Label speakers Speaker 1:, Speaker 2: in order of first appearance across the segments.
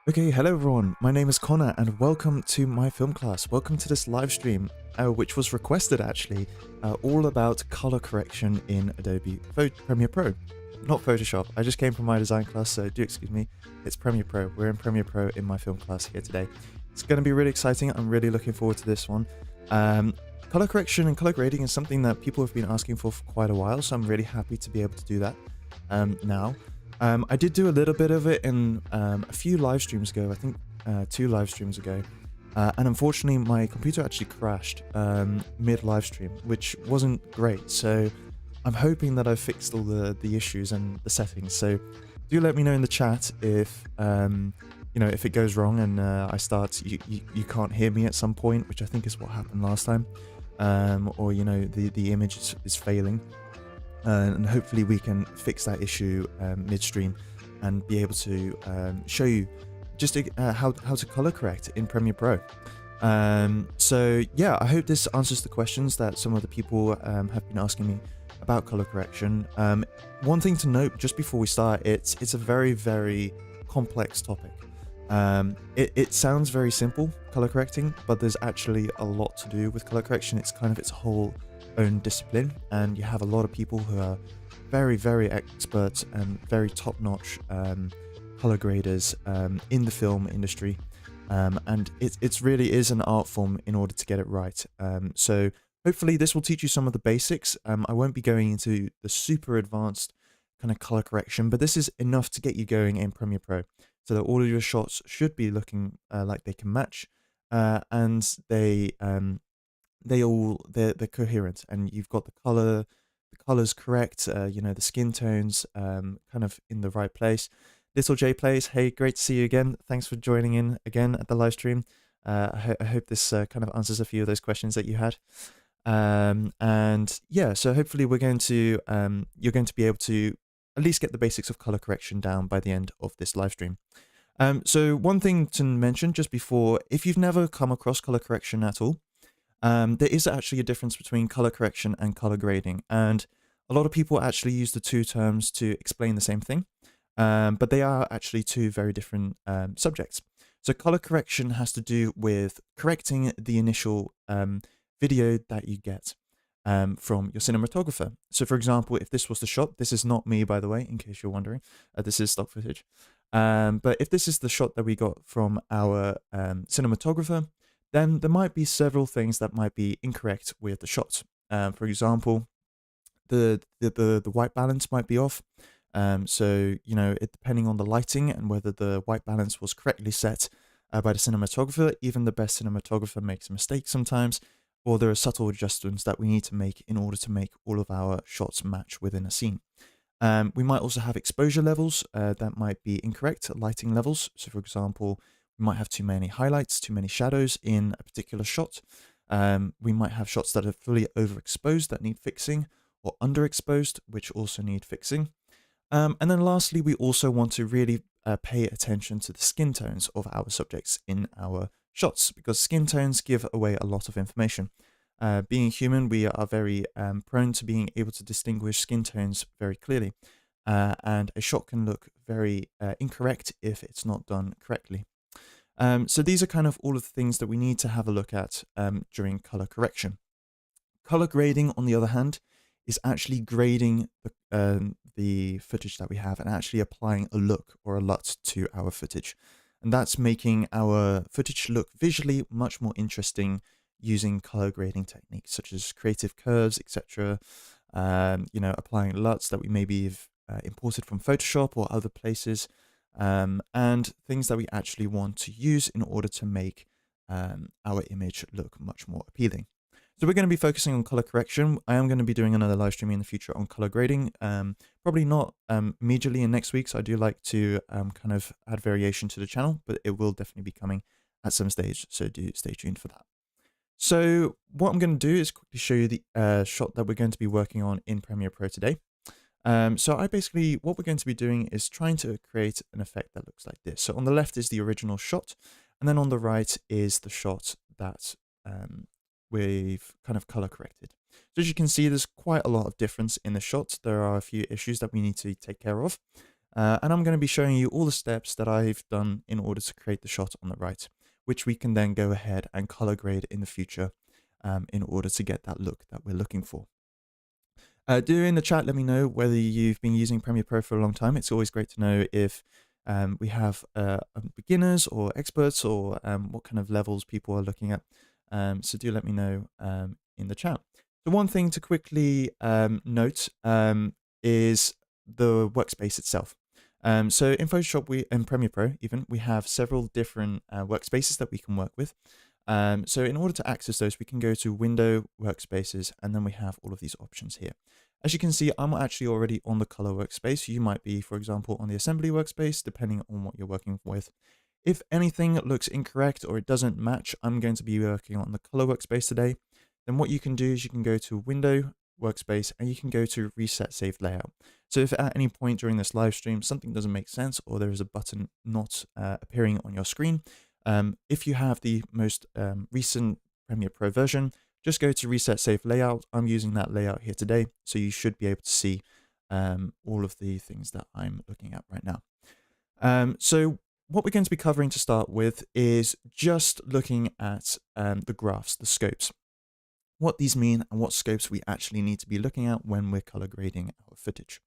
Speaker 1: Okay, hello everyone, my name is Connor and welcome to my film class. Welcome to this live stream, which was requested actually, all about color correction in Adobe Premiere Pro. Not Photoshop, I just came from my design class, so do excuse me, it's Premiere Pro. We're in Premiere Pro in my film class here today. It's going to be really exciting, I'm really looking forward to this one. Color correction and color grading is something that people have been asking for quite a while, so I'm really happy to be able to do that now. I did do a little bit of it in a few live streams ago, I think 2 live streams ago, and unfortunately my computer actually crashed mid live stream, which wasn't great, so I'm hoping that I've fixed all the issues and the settings, so do let me know in the chat if if it goes wrong and you can't hear me at some point, which I think is what happened last time, or the image is failing. And hopefully we can fix that issue midstream and be able to show you just how to color correct in Premiere Pro. So yeah, I hope this answers the questions that some of the people have been asking me about color correction. One thing to note just before we start, it's a very, very complex topic. It sounds very simple, color correcting, but there's actually a lot to do with color correction. It's kind of its whole own discipline, and you have a lot of people who are very, very expert and very top-notch color graders in the film industry, and it really is an art form in order to get it right. So hopefully this will teach you some of the basics. I won't be going into the super advanced kind of color correction, but this is enough to get you going in Premiere Pro, so that all of your shots should be looking like they can match, and they're coherent, and you've got the colors correct, the skin tones kind of in the right place. Little J plays, hey, great to see you again, thanks for joining in again at the live stream. I hope this kind of answers a few of those questions that you had, and yeah, so hopefully you're going to be able to at least get the basics of color correction down by the end of this live stream. So one thing to mention just before, if you've never come across color correction at all, there is actually a difference between color correction and color grading, and a lot of people actually use the two terms to explain the same thing, but they are actually two very different subjects. So color correction has to do with correcting the initial video that you get from your cinematographer. So for example, if this was the shot, this is not me, by the way, in case you're wondering, this is stock footage. But if this is the shot that we got from our cinematographer, then there might be several things that might be incorrect with the shot. For example, the white balance might be off. So, depending on the lighting and whether the white balance was correctly set by the cinematographer, even the best cinematographer makes a mistake sometimes, or there are subtle adjustments that we need to make in order to make all of our shots match within a scene. We might also have exposure levels that might be incorrect, lighting levels. So for example, we might have too many highlights, too many shadows in a particular shot. We might have shots that are fully overexposed that need fixing, or underexposed, which also need fixing. And then lastly, we also want to really pay attention to the skin tones of our subjects in our shots, because skin tones give away a lot of information. Being human, we are very prone to being able to distinguish skin tones very clearly, and a shot can look very incorrect if it's not done correctly. So these are kind of all of the things that we need to have a look at during color correction. Color grading, on the other hand, is actually grading the footage that we have and actually applying a look or a LUT to our footage. And that's making our footage look visually much more interesting using color grading techniques such as creative curves, etc. Applying LUTs that we maybe have imported from Photoshop or other places, and things that we actually want to use in order to make our image look much more appealing. So we're going to be focusing on color correction. I am going to be doing another live stream in the future on color grading, probably not immediately in next week, so I do like to kind of add variation to the channel, but it will definitely be coming at some stage, so do stay tuned for that. So what I'm going to do is quickly show you the shot that we're going to be working on in Premiere Pro today. So what we're going to be doing is trying to create an effect that looks like this. So on the left is the original shot, and then on the right is the shot that we've kind of color corrected. So as you can see, there's quite a lot of difference in the shots. There are a few issues that we need to take care of. And I'm going to be showing you all the steps that I've done in order to create the shot on the right, which we can then go ahead and color grade in the future in order to get that look that we're looking for. Do in the chat, let me know whether you've been using Premiere Pro for a long time. It's always great to know if we have beginners or experts, or what kind of levels people are looking at. So do let me know in the chat. The one thing to quickly note is the workspace itself. So in Photoshop, in Premiere Pro even, we have several different workspaces that we can work with. So in order to access those, we can go to Window, Workspaces, and then we have all of these options here. As you can see, I'm actually already on the color workspace. You might be, for example, on the assembly workspace, depending on what you're working with. If anything looks incorrect or it doesn't match, I'm going to be working on the color workspace today. Then what you can do is you can go to Window, Workspace, and you can go to Reset Saved Layout. So if at any point during this live stream something doesn't make sense, or there is a button not appearing on your screen, if you have the most recent Premiere Pro version, just go to Reset Save Layout. I'm using that layout here today, so you should be able to see all of the things that I'm looking at right now. So what we're going to be covering to start with is just looking at the graphs, the scopes, what these mean and what scopes we actually need to be looking at when we're color grading our footage.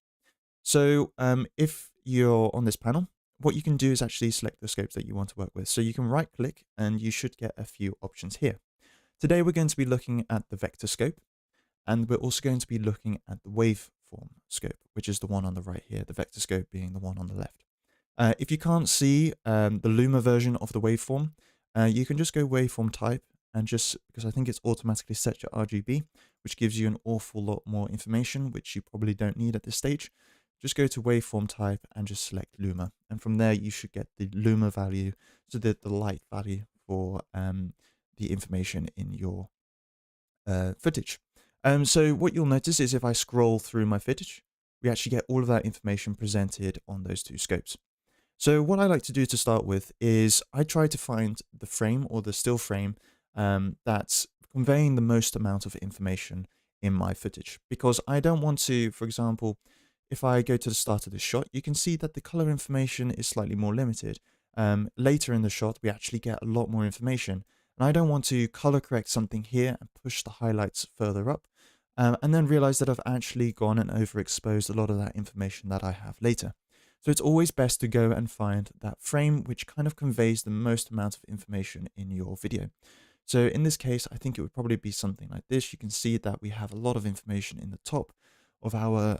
Speaker 1: So if you're on this panel, what you can do is actually select the scopes that you want to work with. So you can right click and you should get a few options here. Today we're going to be looking at the vector scope, and we're also going to be looking at the waveform scope, which is the one on the right here, the vector scope being the one on the left. If you can't see the Luma version of the waveform, you can just go waveform type, and just because I think it's automatically set to RGB, which gives you an awful lot more information, which you probably don't need at this stage. Just go to waveform type and just select Luma. And from there, you should get the Luma value, so the light value for the information in your footage. So what you'll notice is if I scroll through my footage, we actually get all of that information presented on those two scopes. So what I like to do to start with is I try to find the frame or the still frame that's conveying the most amount of information in my footage, because I don't want to, for example, if I go to the start of the shot, you can see that the color information is slightly more limited. Later in the shot, we actually get a lot more information. And I don't want to color correct something here and push the highlights further up, and then realize that I've actually gone and overexposed a lot of that information that I have later. So it's always best to go and find that frame which kind of conveys the most amount of information in your video. So in this case, I think it would probably be something like this. You can see that we have a lot of information in the top of our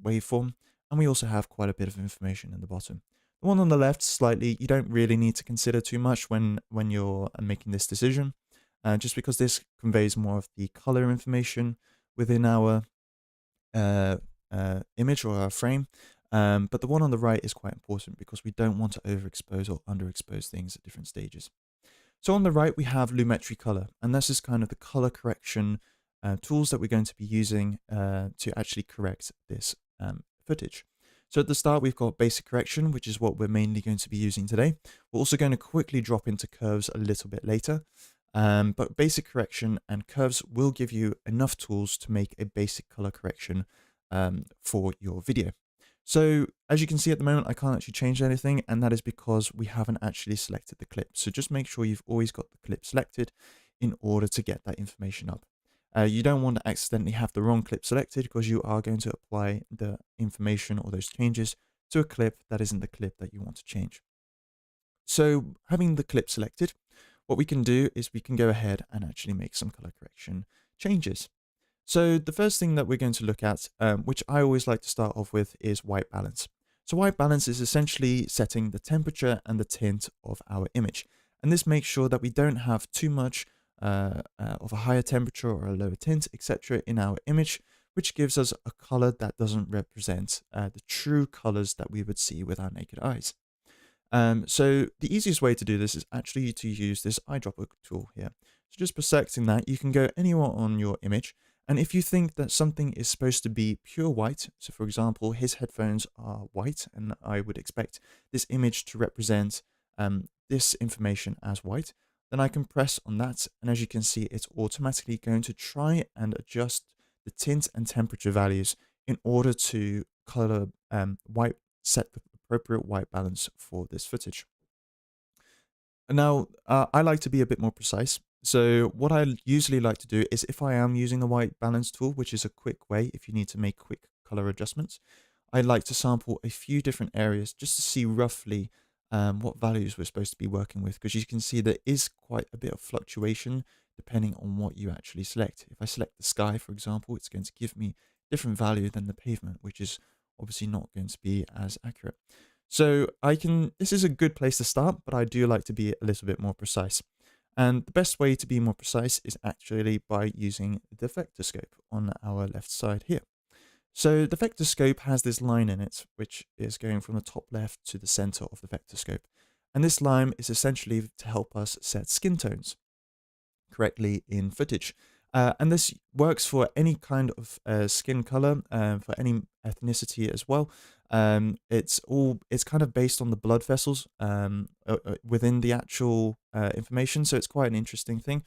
Speaker 1: waveform, and we also have quite a bit of information in the bottom. The one on the left, slightly, you don't really need to consider too much when you're making this decision, just because this conveys more of the color information within our image or our frame. But the one on the right is quite important because we don't want to overexpose or underexpose things at different stages. So on the right, we have Lumetri color, and this is kind of the color correction tools that we're going to be using to actually correct this footage. So at the start, we've got basic correction, which is what we're mainly going to be using today. We're also going to quickly drop into curves a little bit later. But basic correction and curves will give you enough tools to make a basic color correction for your video. So as you can see at the moment, I can't actually change anything, and that is because we haven't actually selected the clip. So just make sure you've always got the clip selected in order to get that information up. You don't want to accidentally have the wrong clip selected, because you are going to apply the information or those changes to a clip that isn't the clip that you want to change. So having the clip selected, what we can do is we can go ahead and actually make some color correction changes. So the first thing that we're going to look at, which I always like to start off with, is white balance. So white balance is essentially setting the temperature and the tint of our image. And this makes sure that we don't have too much of a higher temperature or a lower tint, etc. in our image, which gives us a color that doesn't represent the true colors that we would see with our naked eyes. So the easiest way to do this is actually to use this eyedropper tool here. So just for selecting that, you can go anywhere on your image. And if you think that something is supposed to be pure white, so for example, his headphones are white, and I would expect this image to represent this information as white, then I can press on that. And as you can see, it's automatically going to try and adjust the tint and temperature values in order to color white set the appropriate white balance for this footage. Now, I like to be a bit more precise. So what I usually like to do is if I am using the white balance tool, which is a quick way if you need to make quick color adjustments, I like to sample a few different areas just to see roughly what values we're supposed to be working with, because you can see there is quite a bit of fluctuation depending on what you actually select. If I select the sky, for example, it's going to give me different value than the pavement, which is obviously not going to be as accurate. So this is a good place to start, but I do like to be a little bit more precise. And the best way to be more precise is actually by using the vector scope on our left side here. So the vector scope has this line in it, which is going from the top left to the center of the vector scope. And this line is essentially to help us set skin tones correctly in footage. And this works for any kind of skin color, for any ethnicity as well. It's kind of based on the blood vessels within the actual information, so it's quite an interesting thing.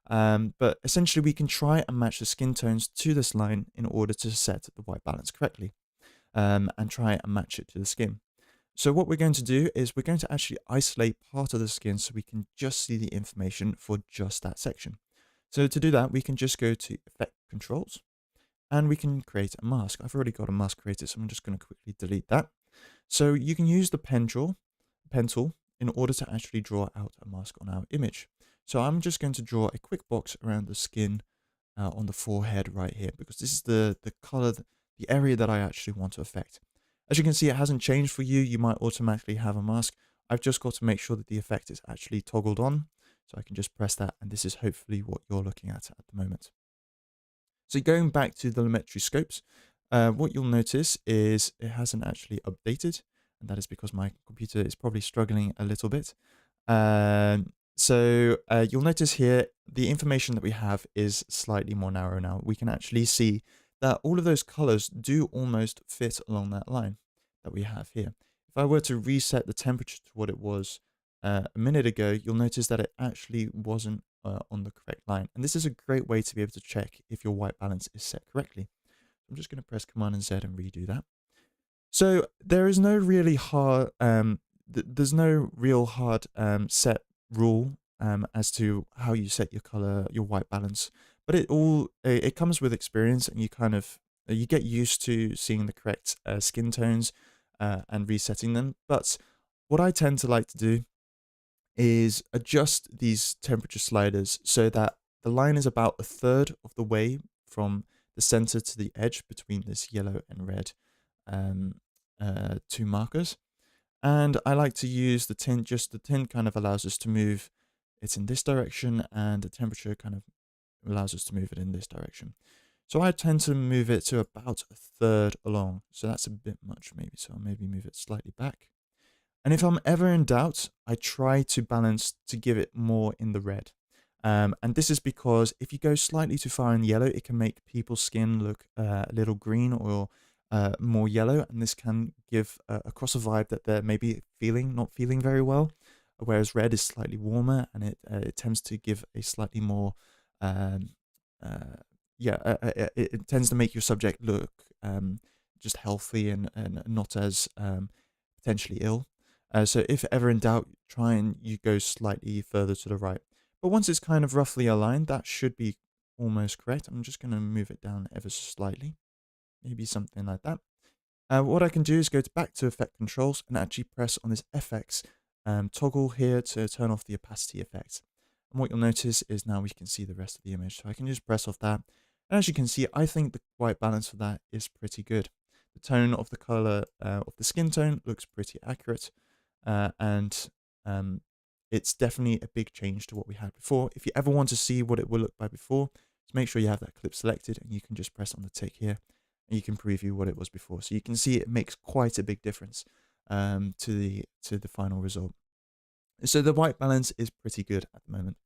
Speaker 1: But essentially, we can try and match the skin tones to this line in order to set the white balance correctly, and try and match it to the skin. So what we're going to do is we're going to actually isolate part of the skin so we can just see the information for just that section. So to do that, we can just go to Effect Controls, and we can create a mask. I've already got a mask created, so I'm just going to quickly delete that. So you can use the pen tool in order to actually draw out a mask on our image. So I'm just going to draw a quick box around the skin on the forehead right here, because this is the color, the area that I actually want to affect. As you can see, it hasn't changed for you. You might automatically have a mask. I've just got to make sure that the effect is actually toggled on. So I can just press that, and this is hopefully what you're looking at the moment. So going back to the Lumetri scopes, what you'll notice is it hasn't actually updated, and that is because my computer is probably struggling a little bit. So you'll notice here, the information that we have is slightly more narrow now. We can actually see that all of those colors do almost fit along that line that we have here. If I were to reset the temperature to what it was a minute ago, you'll notice that it actually wasn't on the correct line. And this is a great way to be able to check if your white balance is set correctly. I'm just going to press Command and Z and redo that. So there is no really hard, there's no real hard set rule as to how you set your color, your white balance, but it comes with experience, and you get used to seeing the correct skin tones and resetting them. But what I tend to like to do is adjust these temperature sliders so that the line is about a third of the way from the center to the edge between this yellow and red two markers. And I like to use the tint, the tint kind of allows us to move it in this direction, and the temperature kind of allows us to move it in this direction. So I tend to move it to about a third along. So that's a bit much maybe. So I'll maybe move it slightly back. And if I'm ever in doubt, I try to balance to give it more in the red. And this is because if you go slightly too far in yellow, it can make people's skin look a little green or more yellow. And this can give across a vibe that they're maybe not feeling very well. Whereas red is slightly warmer, and it tends to give a slightly more, it tends to make your subject look just healthy and not as potentially ill. So if ever in doubt, try and you go slightly further to the right. But once it's kind of roughly aligned, that should be almost correct. I'm just going to move it down ever so slightly, maybe something like that. What I can do is go back to Effect Controls and actually press on this FX toggle here to turn off the opacity effect. And what you'll notice is now we can see the rest of the image. So I can just press off that. And as you can see, I think the white balance for that is pretty good. The tone of the color of the skin tone looks pretty accurate. And it's definitely a big change to what we had before. If you ever want to see what it will look like before, just make sure you have that clip selected, and you can just press on the tick here, and you can preview what it was before. So you can see it makes quite a big difference to the final result. So the white balance is pretty good at the moment.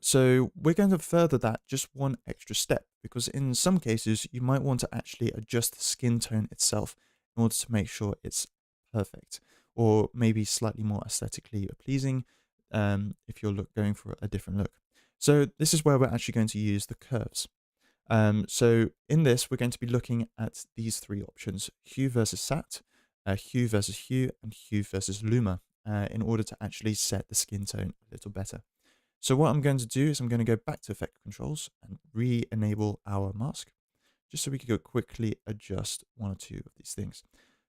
Speaker 1: So we're going to further that just one extra step, because in some cases you might want to actually adjust the skin tone itself in order to make sure it's perfect, or maybe slightly more aesthetically pleasing if you're going for a different look. So this is where we're actually going to use the curves. So in this, we're going to be looking at these three options: hue versus sat, hue versus hue and hue versus luma in order to actually set the skin tone a little better. So what I'm going to do is I'm going to go back to effect controls and re-enable our mask, just so we can go quickly adjust one or two of these things.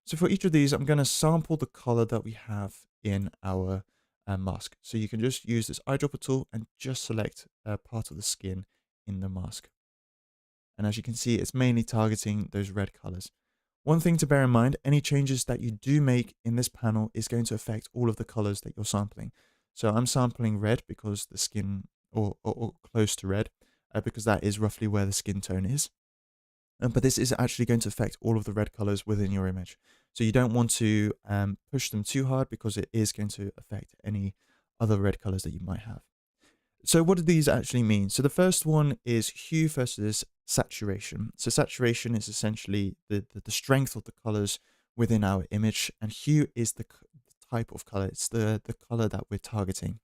Speaker 1: So for each of these, I'm going to sample the color that we have in our mask. So you can just use this eyedropper tool and just select part of the skin in the mask. And as you can see, it's mainly targeting those red colors. One thing to bear in mind, any changes that you do make in this panel is going to affect all of the colors that you're sampling. So I'm sampling red because the skin, or close to red, because that is roughly where the skin tone is. But this is actually going to affect all of the red colors within your image. So you don't want to push them too hard because it is going to affect any other red colors that you might have. So what do these actually mean? So the first one is hue versus saturation. So saturation is essentially the strength of the colors within our image, and hue is the type of color. It's the color that we're targeting.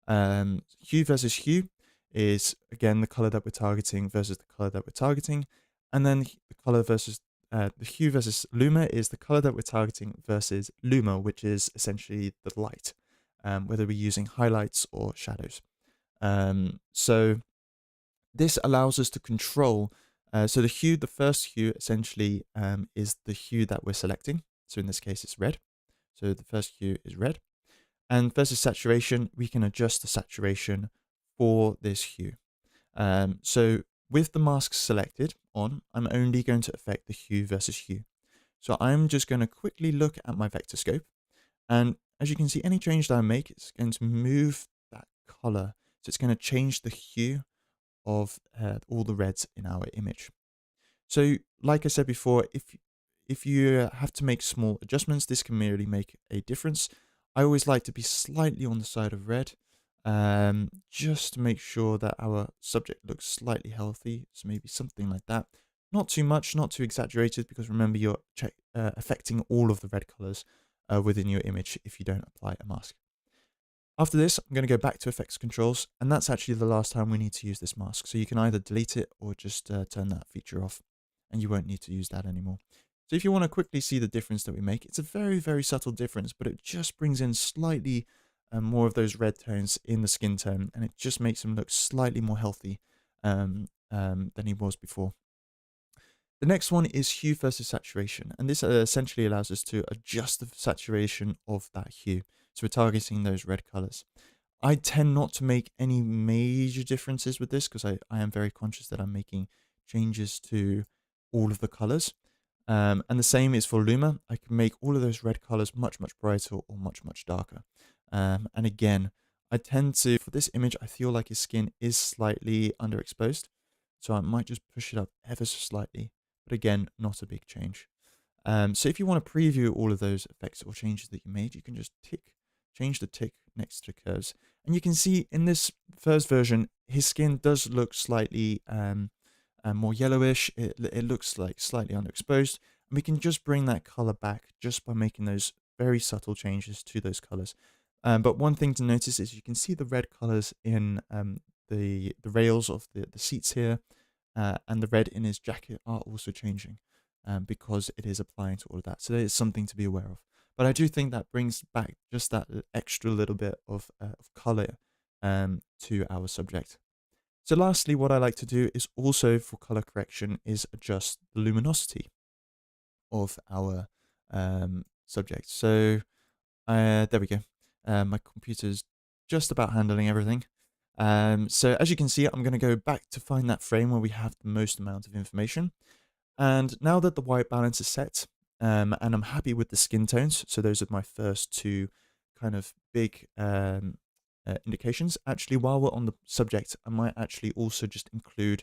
Speaker 1: Hue versus hue is, again, the color that we're targeting versus the color that we're targeting. And then the color versus the hue versus luma is the color that we're targeting versus luma, which is essentially the light, whether we're using highlights or shadows. So this allows us to control. So the hue, the first hue essentially is the hue that we're selecting. So in this case, it's red. So the first hue is red. And versus saturation, we can adjust the saturation for this hue. So with the mask selected on, I'm only going to affect the hue versus hue. So I'm just going to quickly look at my vector scope. And as you can see, any change that I make, it's going to move that color. So it's going to change the hue of all the reds in our image. So like I said before, if you have to make small adjustments, this can merely make a difference. I always like to be slightly on the side of red, just to make sure that our subject looks slightly healthy. So maybe something like that. Not too much, not too exaggerated, because remember, you're affecting all of the red colors within your image if you don't apply a mask. After this, I'm going to go back to effects controls, and that's actually the last time we need to use this mask. So you can either delete it or just turn that feature off, and you won't need to use that anymore. So if you want to quickly see the difference that we make, it's a very, very subtle difference, but it just brings in slightly more of those red tones in the skin tone, and it just makes him look slightly more healthy than he was before. The next one is hue versus saturation, and this essentially allows us to adjust the saturation of that hue. So we're targeting those red colors. I tend not to make any major differences with this because I am very conscious that I'm making changes to all of the colors. And the same is for Luma. I can make all of those red colors much, much brighter or much, much darker. And again, I tend to, for this image, I feel like his skin is slightly underexposed. So I might just push it up ever so slightly. But again, not a big change. So if you want to preview all of those effects or changes that you made, you can just change the tick next to curves. And you can see in this first version, his skin does look slightly more yellowish. It looks like slightly underexposed. And we can just bring that color back just by making those very subtle changes to those colors. But one thing to notice is you can see the red colors in the rails of the seats here, and the red in his jacket are also changing because it is applying to all of that. So there is something to be aware of. But I do think that brings back just that extra little bit of color to our subject. So lastly, what I like to do is also for color correction is adjust the luminosity of our subject. So there we go. My computer's just about handling everything. So as you can see, I'm going to go back to find that frame where we have the most amount of information. And now that the white balance is set, and I'm happy with the skin tones, so those are my first two kind of big indications. Actually, while we're on the subject, I might actually also just include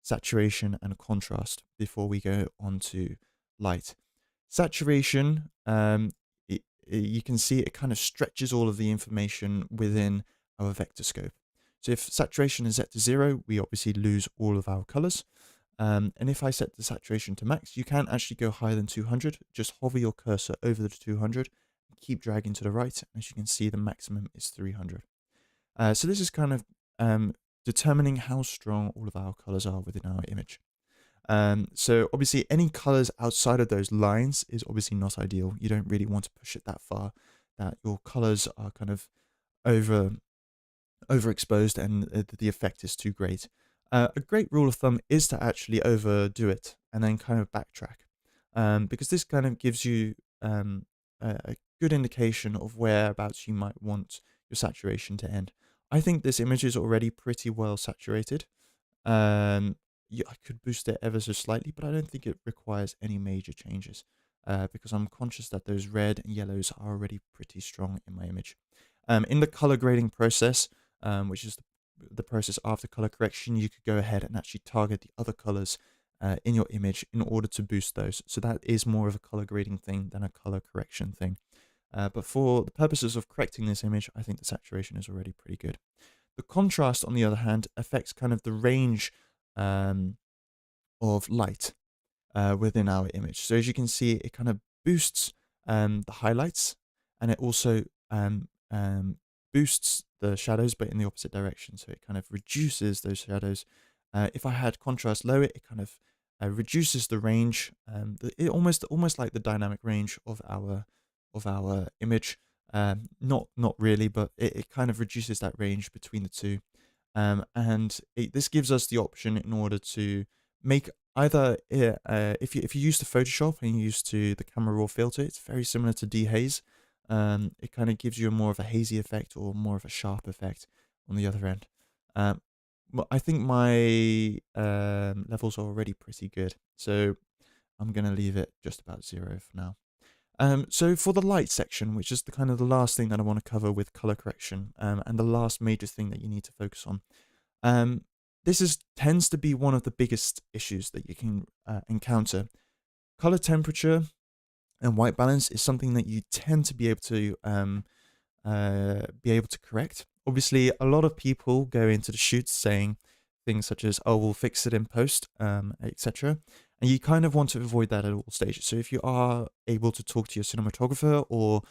Speaker 1: saturation and contrast before we go on to light. Saturation, you can see it kind of stretches all of the information within our vector scope. So if saturation is set to 0, we obviously lose all of our colors. And if I set the saturation to max, you can actually go higher than 200. Just hover your cursor over the 200, and keep dragging to the right. As you can see, the maximum is 300. So this is kind of determining how strong all of our colors are within our image. So obviously any colors outside of those lines is obviously not ideal. You don't really want to push it that far, that your colors are kind of over overexposed and the effect is too great. A great rule of thumb is to actually overdo it and then kind of backtrack, because this kind of gives you a good indication of whereabouts you might want your saturation to end. I think this image is already pretty well saturated. Yeah, I could boost it ever so slightly, but I don't think it requires any major changes, because I'm conscious that those red and yellows are already pretty strong in my image. In the color grading process, which is the process after color correction, you could go ahead and actually target the other colors in your image in order to boost those. So that is more of a color grading thing than a color correction thing. But for the purposes of correcting this image, I think the saturation is already pretty good. The contrast, on the other hand, affects kind of the range um, of light within our image. So as you can see, it kind of boosts the highlights, and it also boosts the shadows, but in the opposite direction. So it kind of reduces those shadows. If I had contrast low, it kind of reduces the range. It almost like the dynamic range of our image. Not really, but it kind of reduces that range between the two. This gives us the option in order to make either if you use the Photoshop and you use to the camera raw filter, it's very similar to dehaze. It kind of gives you a more of a hazy effect or more of a sharp effect on the other end. I think my levels are already pretty good, so I'm gonna leave it just about 0 for now. So for the light section, which is the kind of the last thing that I want to cover with color correction, and the last major thing that you need to focus on. This tends to be one of the biggest issues that you can encounter. Color temperature and white balance is something that you tend to be able to correct. Obviously, a lot of people go into the shoots saying things such as, "Oh, we'll fix it in post," etc. And you kind of want to avoid that at all stages. So if you are able to talk to your cinematographer or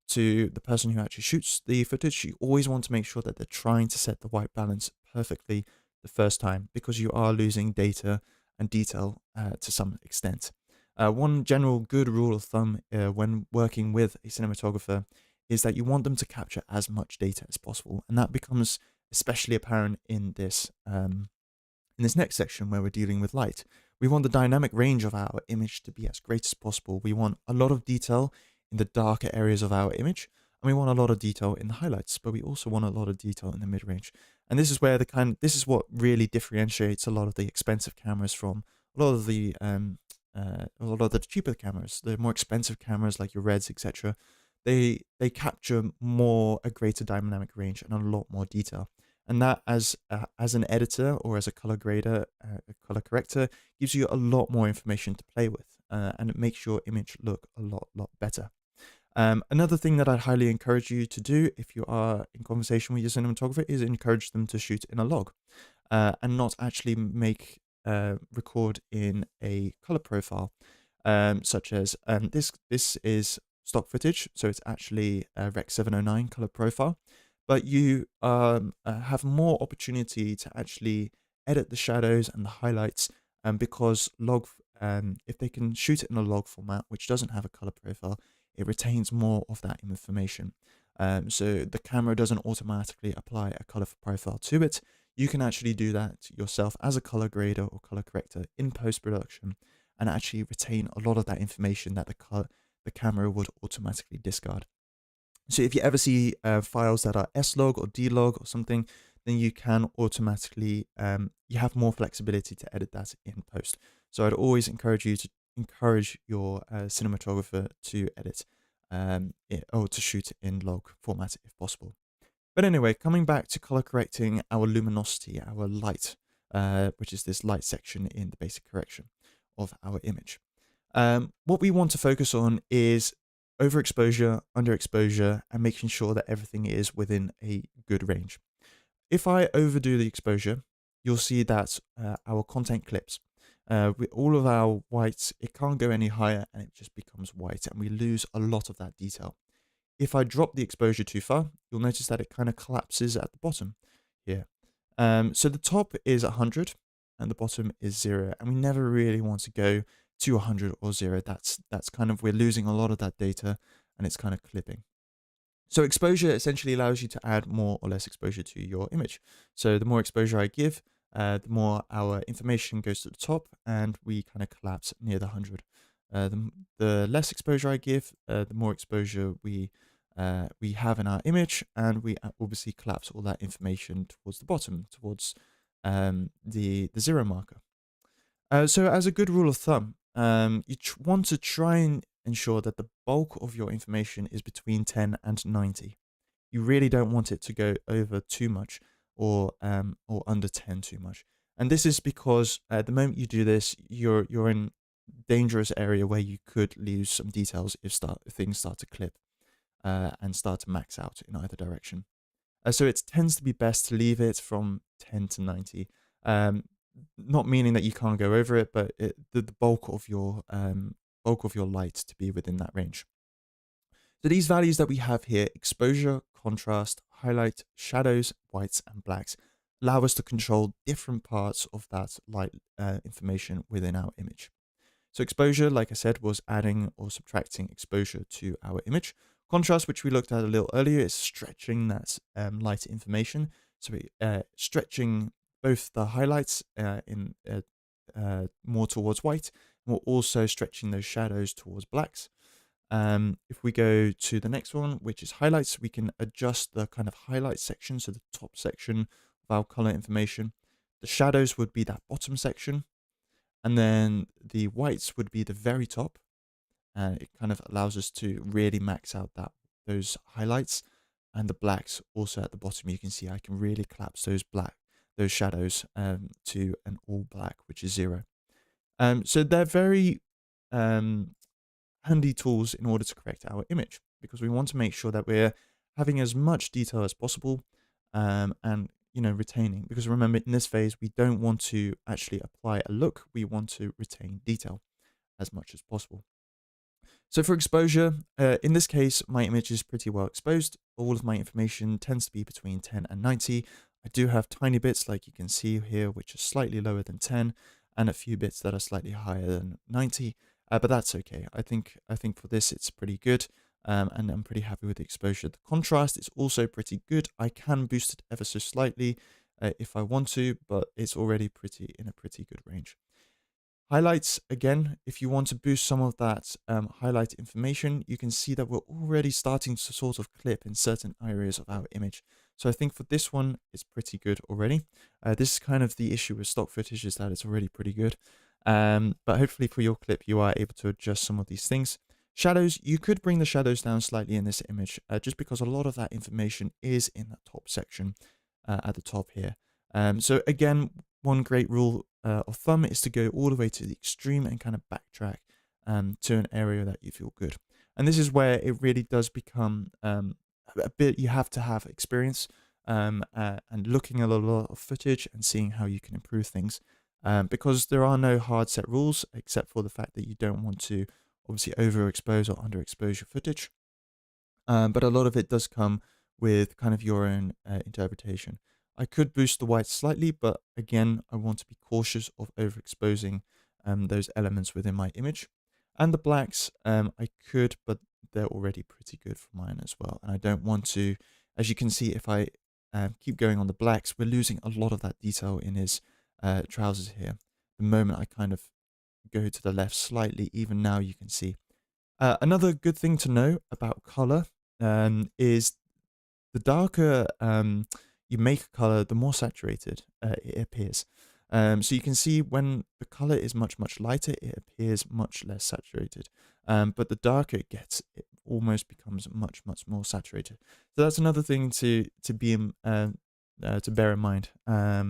Speaker 1: to the person who actually shoots the footage, you always want to make sure that they're trying to set the white balance perfectly the first time, because you are losing data and detail to some extent. One general good rule of thumb when working with a cinematographer is that you want them to capture as much data as possible, and that becomes especially apparent in this next section where we're dealing with light. We want the dynamic range of our image to be as great as possible. We want a lot of detail in the darker areas of our image, and we want a lot of detail in the highlights, but we also want a lot of detail in the mid-range. And this is where this is what really differentiates a lot of the expensive cameras from a lot of the cheaper cameras. The more expensive cameras like your Reds, etc. They capture a greater dynamic range and a lot more detail. And that, as an editor or as a color grader, a color corrector, gives you a lot more information to play with, and it makes your image look a lot better. Another thing that I'd highly encourage you to do if you are in conversation with your cinematographer is encourage them to shoot in a log, and not actually record in a color profile, such as this is stock footage, so it's actually a Rec 709 color profile. But you have more opportunity to actually edit the shadows and the highlights, because if they can shoot it in a log format, which doesn't have a color profile, it retains more of that information. So the camera doesn't automatically apply a color profile to it. You can actually do that yourself as a color grader or color corrector in post-production, and actually retain a lot of that information that the camera would automatically discard. So if you ever see files that are slog or dlog or something, then you can automatically, you have more flexibility to edit that in post. So I'd always encourage you to encourage your cinematographer to edit or to shoot in log format if possible. But anyway, coming back to color correcting our luminosity, our light, which is this light section in the basic correction of our image. What we want to focus on is overexposure, underexposure, and making sure that everything is within a good range. If I overdo the exposure, you'll see that our content clips. With all of our whites, it can't go any higher and it just becomes white, and we lose a lot of that detail. If I drop the exposure too far, you'll notice that it kind of collapses at the bottom here. So the top is 100, and the bottom is 0. And we never really want to go to 100 or 0. That's kind of, we're losing a lot of that data and it's kind of clipping. So exposure essentially allows you to add more or less exposure to your image. So the more exposure I give, the more our information goes to the top and we kind of collapse near the 100. The less exposure I give, the more exposure we have in our image, and we obviously collapse all that information towards the bottom, towards the 0 marker. So as a good rule of thumb, you want to try and ensure that the bulk of your information is between 10 and 90. You really don't want it to go over too much or under 10 too much. And this is because at the moment you do this, you're in dangerous area where you could lose some details if things start to clip and start to max out in either direction. So it tends to be best to leave it from 10 to 90. Not meaning that you can't go over it, but the bulk of your light to be within that range. So these values that we have here, exposure, contrast, highlight, shadows, whites, and blacks, allow us to control different parts of that light information within our image. So exposure, like I said, was adding or subtracting exposure to our image. Contrast, which we looked at a little earlier, is stretching that light information. So stretching both the highlights in more towards white, and we're also stretching those shadows towards blacks. If we go to the next one, which is highlights, we can adjust the kind of highlight section, so the top section of our color information. The shadows would be that bottom section, and then the whites would be the very top. It kind of allows us to really max out those highlights, and the blacks also at the bottom. You can see I can really collapse those shadows to an all black, which is 0. So they're very handy tools in order to correct our image, because we want to make sure that we're having as much detail as possible and retaining, because remember, in this phase we don't want to actually apply a look, we want to retain detail as much as possible. So for exposure, in this case my image is pretty well exposed. All of my information tends to be between 10 and 90. I do have tiny bits like you can see here which are slightly lower than 10, and a few bits that are slightly higher than 90. But that's okay. I think for this it's pretty good, and I'm pretty happy with the exposure. The contrast is also pretty good. I can boost it ever so slightly if I want to, but it's already in a pretty good range. Highlights, again, if you want to boost some of that highlight information, you can see that we're already starting to sort of clip in certain areas of our image. So I think for this one, it's pretty good already. This is kind of the issue with stock footage, is that it's already pretty good. But hopefully for your clip, you are able to adjust some of these things. Shadows, you could bring the shadows down slightly in this image, just because a lot of that information is in that top section at the top here. So again, one great rule of thumb is to go all the way to the extreme and kind of backtrack to an area that you feel good. And this is where it really does become a bit, you have to have experience and looking at a lot of footage and seeing how you can improve things. Because there are no hard set rules, except for the fact that you don't want to obviously overexpose or underexpose your footage. But a lot of it does come with kind of your own interpretation. I could boost the whites slightly, but again, I want to be cautious of overexposing those elements within my image. And the blacks, I could, but they're already pretty good for mine as well. And I don't want to, as you can see, if I keep going on the blacks, we're losing a lot of that detail in his trousers here. The moment I kind of go to the left slightly, even now you can see. Another good thing to know about color is the darker you make a color, the more saturated it appears. So you can see when the color is much, much lighter, it appears much less saturated. But the darker it gets, it almost becomes much, much more saturated. So that's another thing to bear in mind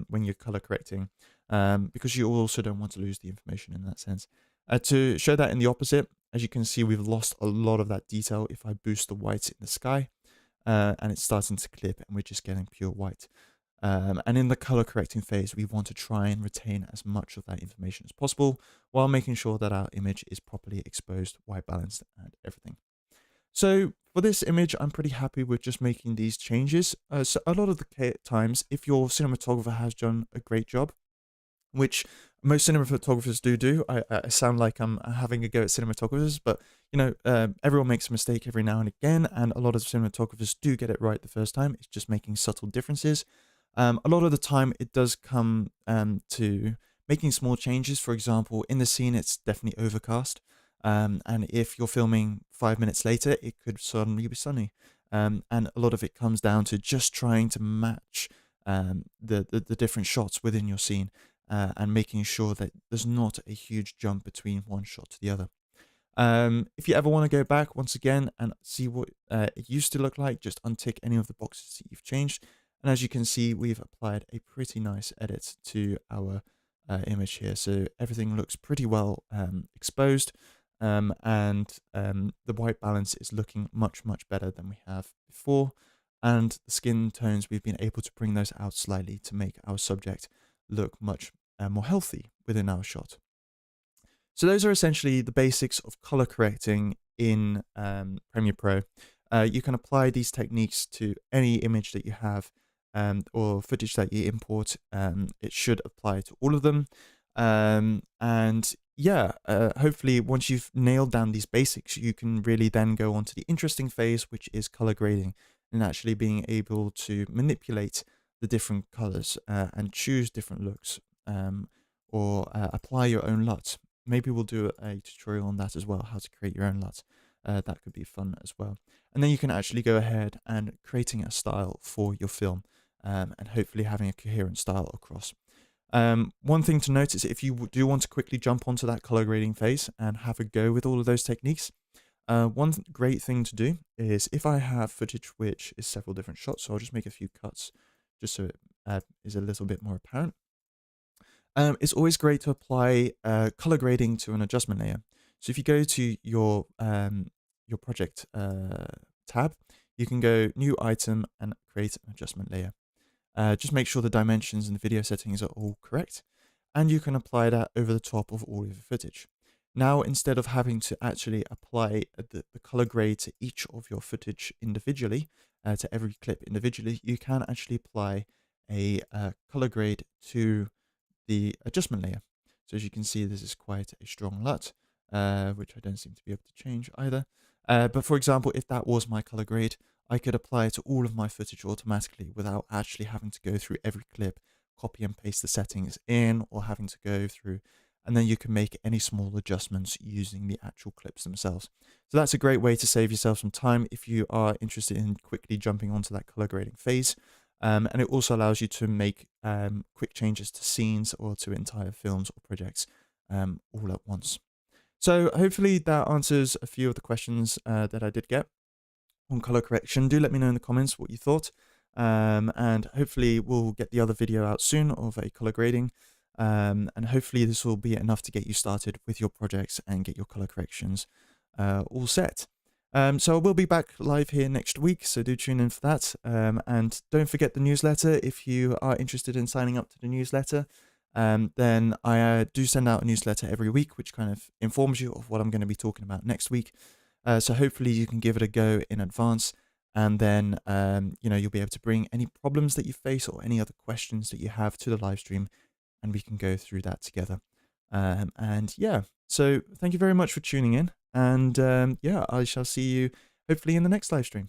Speaker 1: when you're color correcting, because you also don't want to lose the information in that sense. To show that in the opposite, as you can see, we've lost a lot of that detail if I boost the whites in the sky. And it's starting to clip and we're just getting pure white. And in the color correcting phase, we want to try and retain as much of that information as possible while making sure that our image is properly exposed, white balanced, and everything. So for this image, I'm pretty happy with just making these changes. So a lot of the times, if your cinematographer has done a great job, which most cinematographers do. I sound like I'm having a go at cinematographers, but everyone makes a mistake every now and again, and a lot of cinematographers do get it right the first time. It's just making subtle differences. A lot of the time, it does come to making small changes. For example, in the scene, it's definitely overcast, and if you're filming 5 minutes later, it could suddenly be sunny. And a lot of it comes down to just trying to match the different shots within your scene, and making sure that there's not a huge jump between one shot to the other. If you ever want to go back once again and see what it used to look like, just untick any of the boxes that you've changed. And as you can see, we've applied a pretty nice edit to our image here. So everything looks pretty well exposed, and the white balance is looking much, much better than we have before. And the skin tones, we've been able to bring those out slightly to make our subject look much more healthy within our shot. So those are essentially the basics of color correcting in Premiere Pro. You can apply these techniques to any image that you have, or footage that you import. It should apply to all of them. And yeah, hopefully once you've nailed down these basics, you can really then go on to the interesting phase, which is color grading, and actually being able to manipulate the different colors and choose different looks, or apply your own LUT. Maybe we'll do a tutorial on that as well, how to create your own LUT. That could be fun as well. And then you can actually go ahead and creating a style for your film, and hopefully having a coherent style across. One thing to note is if you do want to quickly jump onto that color grading phase and have a go with all of those techniques, one great thing to do is if I have footage which is several different shots, so I'll just make a few cuts just so it is a little bit more apparent. It's always great to apply color grading to an adjustment layer. So if you go to your project tab, you can go new item and create an adjustment layer. Just make sure the dimensions and the video settings are all correct, and you can apply that over the top of all of your footage. Now, instead of having to actually apply the color grade to each of your footage individually, to every clip individually, you can actually apply a color grade to the adjustment layer. So as you can see, this is quite a strong LUT, which I don't seem to be able to change either. But for example, if that was my color grade, I could apply it to all of my footage automatically without actually having to go through every clip, copy and paste the settings in, or having to go through. And then you can make any small adjustments using the actual clips themselves. So that's a great way to save yourself some time if you are interested in quickly jumping onto that color grading phase. And it also allows you to make quick changes to scenes or to entire films or projects all at once. So hopefully that answers a few of the questions that I did get on color correction. Do let me know in the comments what you thought. And hopefully we'll get the other video out soon of a color grading. And hopefully this will be enough to get you started with your projects and get your color corrections all set. So I will be back live here next week, so do tune in for that. And don't forget the newsletter. If you are interested in signing up to the newsletter, then I do send out a newsletter every week, which kind of informs you of what I'm going to be talking about next week. So hopefully you can give it a go in advance, and then you'll be able to bring any problems that you face or any other questions that you have to the live stream, and we can go through that together. And yeah, so thank you very much for tuning in. And yeah, I shall see you hopefully in the next live stream.